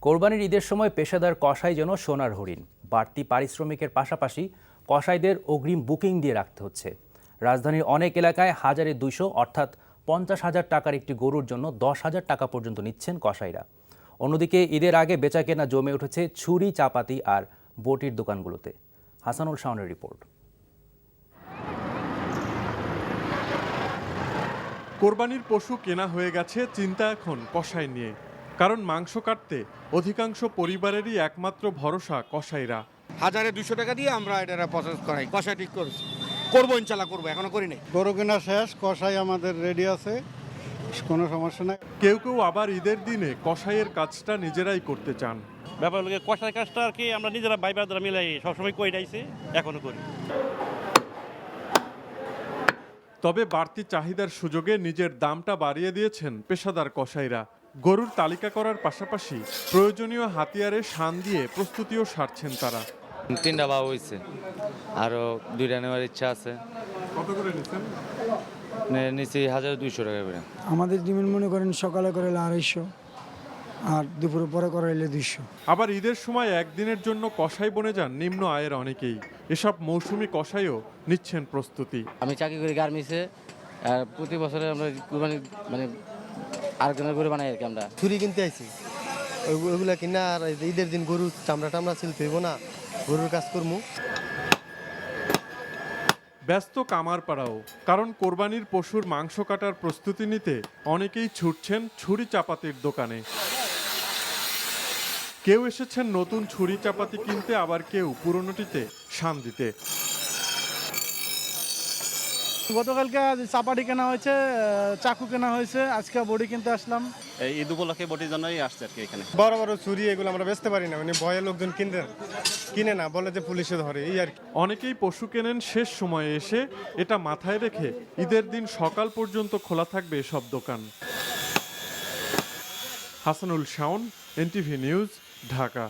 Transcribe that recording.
কোরবানির ঈদের সময় পেশাদার কসাই যেন সোনার হরিণ। বাড়তি পারিশ্রমিকের পাশাপাশি কসাইদের অগ্রিম বুকিং দিয়ে রাখতে হচ্ছে। রাজধানীর অনেক এলাকায় 1,200 অর্থাৎ 50,000 টাকার একটি গরুর জন্য 10,000 টাকা পর্যন্ত নিচ্ছেন কসাইরা। অন্যদিকে ঈদের আগে বেচাকেনা জমে উঠেছে ছুরি, চাপাতি আর বটির দোকানগুলোতে। হাসানুল শাওনের রিপোর্ট। কোরবানির পশু কেনা হয়ে গেছে চিন্তা এখন কসাই নিয়ে, কারণ মাংস কাটতে অধিকাংশ পরিবারেরই একমাত্র ভরসা কসাইরা। 1,200 টাকা দিয়ে আমরা এটা প্রসেস করাই, কষাই ঠিক করছি, করবো ইনশাল্লাহ, করবো, এখনো করি নাই। গরু কেনা শেষ, কসাই আমাদের রেডি আছে, কোনো সমস্যা নাই। কেউ কেউ আবার ঈদের দিনে কসাইয়ের কাজটা নিজেরাই করতে চান। ব্যাপার হলো কষার কাজটা আর কি আমরা নিজেরা ভাই ব্রাদার মিলাই সবসময় করে যাইছি, এখনো করি। তবে বাড়তি চাহিদার সুযোগে নিজের দামটা বাড়িয়ে দিয়েছেন পেশাদার কসাইরা। গরুর তালিকা করার পাশাপাশি প্রয়োজনীয় হাতিয়ারে শান দিয়ে প্রস্তুতিও সারছেন তারা। 3টা বাবু হয়েছে, আরও 2টা নেওয়ার ইচ্ছা আছে। কত করে নিচ্ছেন? নিচে 1,200 টাকা করে। আমাদের ডিমের মনে করেন সকালে করে 250, আর দুপুরে পরে করে 200। আবার ঈদের সময় একদিনের জন্য কসাই বনে যান নিম্ন আয়ের অনেকেই। এসব মৌসুমি কসাইও নিচ্ছেন প্রস্তুতি। আমি চাকরি করি গার্মেন্টসে, আর প্রতি বছরে আমরা কুরবানি মানে আরেকজনের করে বানাই আর কি। আমরা ছুরি কিনতে আইছি, ওইগুলা কিনা আর ঈদের দিন গরুর চামড়া টামড়া ছিলতে হইব না, গরুর কাজ করবো। ব্যস্ত কামারপাড়াও, কারণ কোরবানির পশুর মাংস কাটার প্রস্তুতি নিতে অনেকেই ছুটছেন ছুরি চাপাতির দোকানে। কেউ এসেছেন নতুন ছুরি চাপাতি কিনতে, আবার কেউ পুরনোটিতে শান দিতে। গতকালকে চাপাটি কেনা হয়েছে, চাকু কেনা হয়েছে, আজকে বডি কিনতে আসলাম। এই ঈদ উপলক্ষে বটির জন্যই আসছে আর কি এখানে। বড় বড় ছুরি এগুলো আমরা বেচতে পারি না, মানে ভয়ে লোকজন কিনে না, বলে যে পুলিশে ধরে, এই আর কি। অনেকেই পশু কেনেন শেষ সময়ে এসে। এটা মাথায় রেখে ঈদের দিন সকাল পর্যন্ত খোলা থাকবে সব দোকান। Hasanul Shaon, NTV news, Dhaka.